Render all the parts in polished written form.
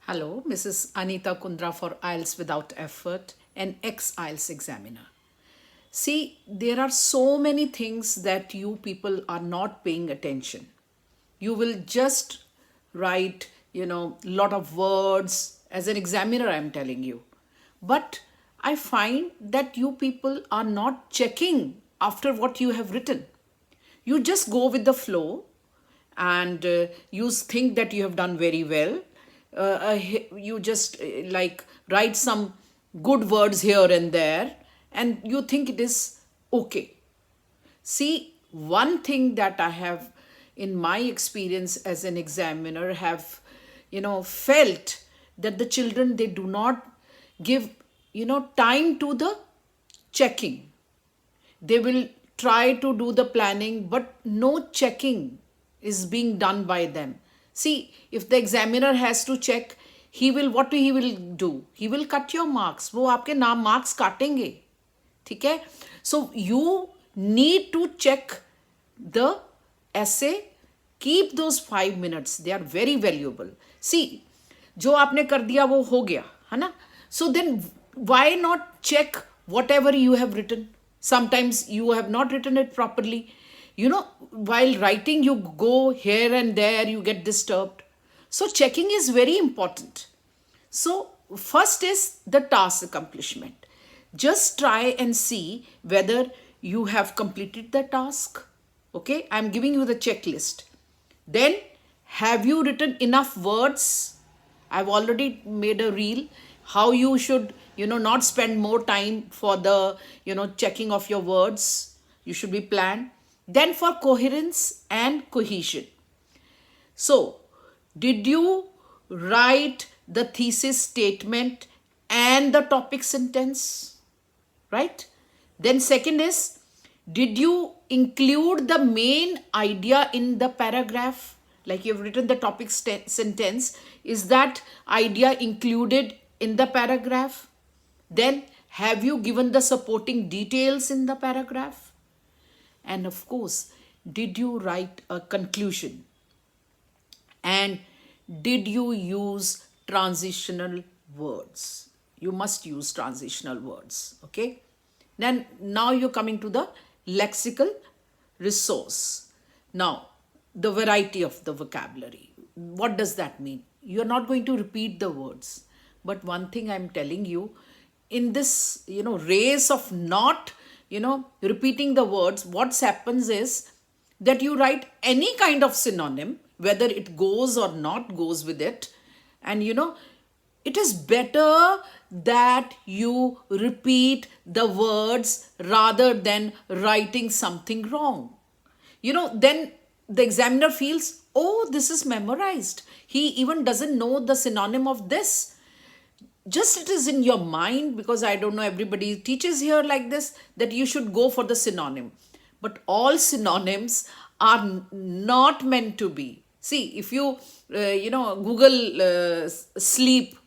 Hello, Mrs. Anita Kundra for IELTS Without Effort, an ex-IELTS examiner. See, there are so many things that you people are not paying attention. You will just write, lot of words. As an examiner, I'm telling you. But I find that you people are not checking after what you have written. You just go with the flow and you think that you have done very well. You just like write some good words here and there and you think it is okay. See, one thing that I have in my experience as an examiner have, felt that the children, they do not give, time to the checking. They will try to do the planning, but no checking is being done by them. See, if the examiner has to check, what he will do? He will cut your marks. वो आपके नाम marks काटेंगे. ठीक है? So you need to check the essay. Keep those 5 minutes. They are very valuable. See, जो आपने कर दिया वो हो गया, है ना? So then why not check whatever you have written? Sometimes you have not written it properly. While writing, you go here and there, you get disturbed. So checking is very important. So first is the task accomplishment. Just try and see whether you have completed the task. Okay, I'm giving you the checklist. Then, have you written enough words? I've already made a reel how you should, not spend more time for the, checking of your words. You should be planned. Then for coherence and cohesion. So, did you write the thesis statement and the topic sentence? Right? Then second is, did you include the main idea in the paragraph? Like you've written the topic sentence, is that idea included in the paragraph? Then have you given the supporting details in the paragraph? And of course, did you write a conclusion? And did you use transitional words? You must use transitional words, okay? Then now you're coming to the lexical resource. Now, the variety of the vocabulary. What does that mean? You're not going to repeat the words. But one thing I'm telling you, in this, race of not, repeating the words, what happens is that you write any kind of synonym, whether it goes or not goes with it. And, it is better that you repeat the words rather than writing something wrong. Then the examiner feels, oh, this is memorized. He even doesn't know the synonym of this. Just it is in your mind, because I don't know, everybody teaches here like this, that you should go for the synonym. But all synonyms are not meant to be. See, if you, Google sleep,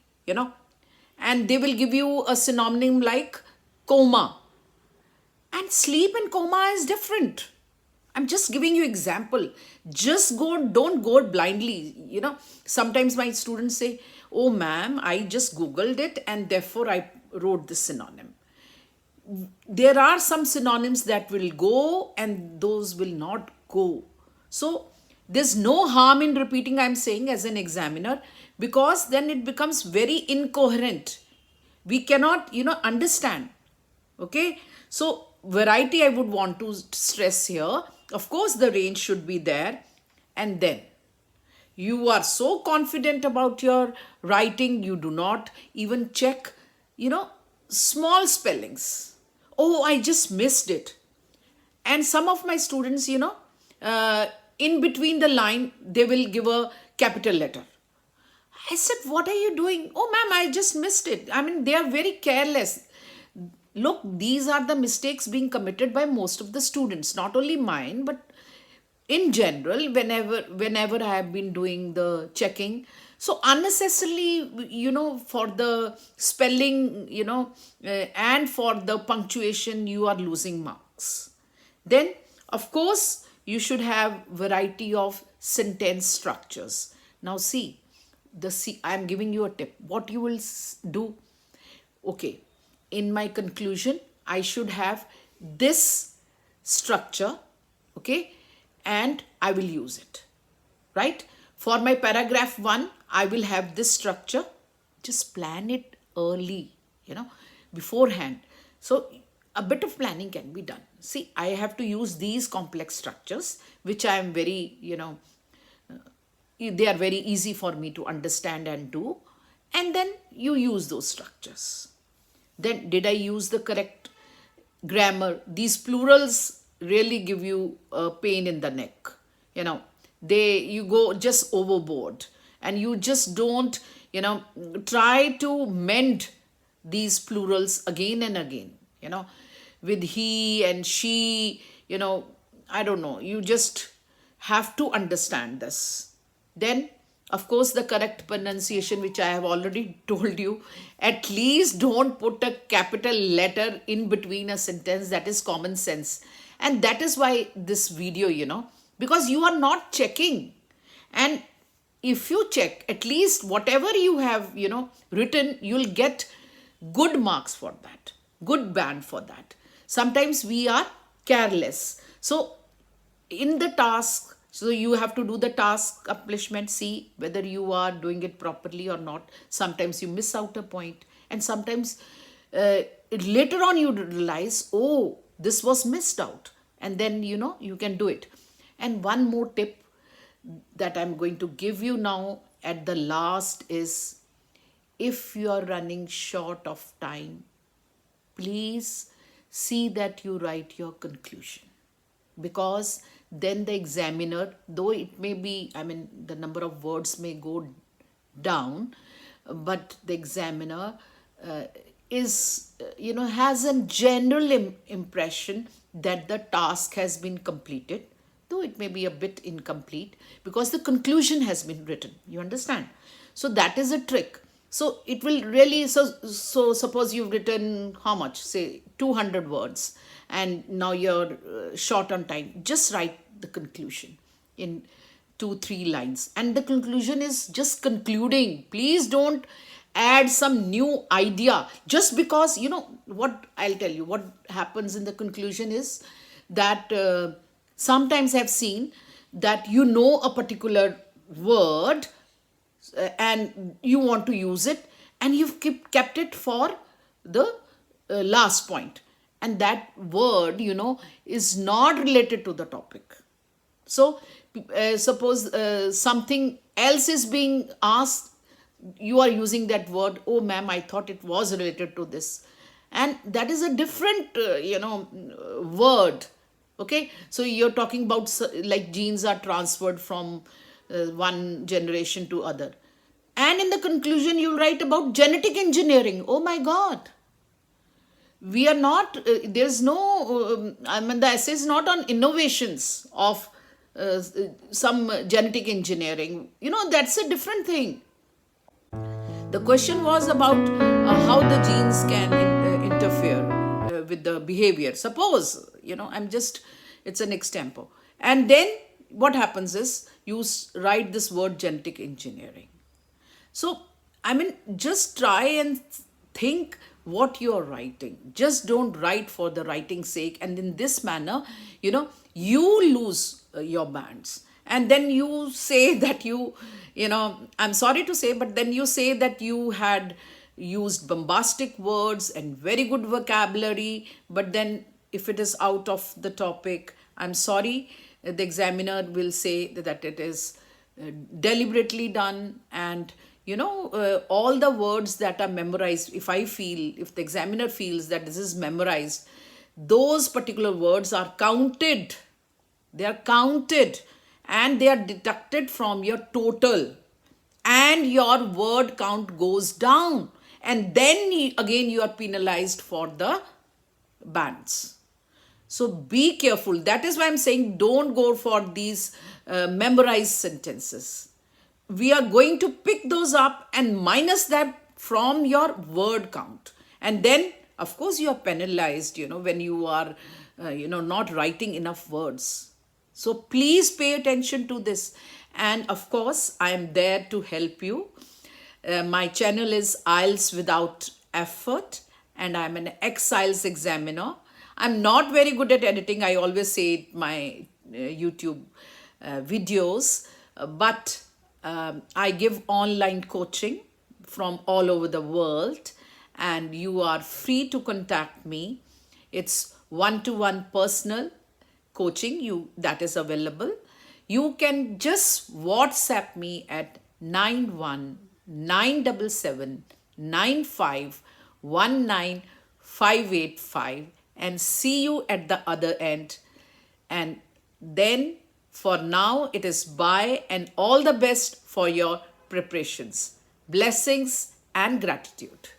and they will give you a synonym like coma. And sleep and coma is different. I'm just giving you example. Don't go blindly. Sometimes my students say, oh ma'am, I just Googled it and therefore I wrote this synonym. There are some synonyms that will go and those will not go. So there's no harm in repeating, I'm saying, as an examiner, because then it becomes very incoherent. We cannot, understand. Okay. So variety I would want to stress here. Of course, the range should be there. And then you are so confident about your writing, you do not even check, small spellings. Oh, I just missed it. And some of my students, in between the line, they will give a capital letter. I said, what are you doing? Oh, ma'am, I just missed it. I mean, they are very careless. Look, these are the mistakes being committed by most of the students, not only mine, but in general, whenever I have been doing the checking. So unnecessarily, for the spelling, and for the punctuation, you are losing marks. Then, of course, you should have variety of sentence structures. Now see, I'm giving you a tip. What you will do, okay, in my conclusion I should have this structure, okay, and I will use it, right? For my paragraph 1 I will have this structure. Just plan it early, beforehand. So a bit of planning can be done. See, I have to use these complex structures, which I am very, they are very easy for me to understand and do. And then you use those structures. Then, did I use the correct grammar? These plurals really give you a pain in the neck. You go just overboard, and you just don't, try to mend these plurals again and again, with he and she, I don't know. You just have to understand this. Then, of course, the correct pronunciation, which I have already told you, at least don't put a capital letter in between a sentence. That is common sense. And that is why this video, because you are not checking. And if you check, at least whatever you have, written, you'll get good marks for that, good band for that. Sometimes we are careless. So, in the task, so you have to do the task accomplishment, see whether you are doing it properly or not. Sometimes you miss out a point, and sometimes later on you realize, oh, this was missed out, and then you can do it. And one more tip that I'm going to give you now at the last is, if you are running short of time, please see that you write your conclusion, because then the examiner, though it may be, the number of words may go down, but the examiner has a general impression that the task has been completed, though it may be a bit incomplete, because the conclusion has been written. You understand? So that is a trick. So it will really, so suppose you've written how much, say 200 words, and now you're short on time. Just write the conclusion in 2-3 lines, and the conclusion is just concluding. Please don't add some new idea, just because, what I'll tell you, what happens in the conclusion is that sometimes I've seen that a particular word, and you want to use it, and you've kept it for the last point, and that word is not related to the topic. So suppose something else is being asked, you are using that word, oh ma'am, I thought it was related to this, and that is a different word. Okay, so you're talking about like genes are transferred from one generation to other, and in the conclusion you'll write about genetic engineering. Oh my god, we are not, there's no, the essay is not on innovations of some genetic engineering. That's a different thing. The question was about how the genes can interfere with the behavior. Suppose, it's an example. And then what happens is you write this word genetic engineering. So, just try and think what you're writing. Just don't write for the writing's sake. And in this manner, you lose your bands. And then you say that I'm sorry to say, but then you say that you had used bombastic words and very good vocabulary. But then if it is out of the topic, I'm sorry, the examiner will say that it is deliberately done. And all the words that are memorized, if the examiner feels that this is memorized, those particular words are counted. They are counted and they are deducted from your total, and your word count goes down. And then again you are penalized for the bands. So be careful. That is why I'm saying don't go for these memorized sentences. We are going to pick those up and minus that from your word count. And then, of course, you are penalized, when you are, not writing enough words. So please pay attention to this. And of course, I am there to help you. My channel is IELTS Without Effort, and I'm an ex-IELTS examiner. I'm not very good at editing. I always say it, my YouTube videos, but I give online coaching from all over the world, and you are free to contact me. It's one-to-one personal coaching you that is available. You can just WhatsApp me at 91 977 95 19585 and see you at the other end. And then for now, it is bye and all the best for your preparations. Blessings and gratitude.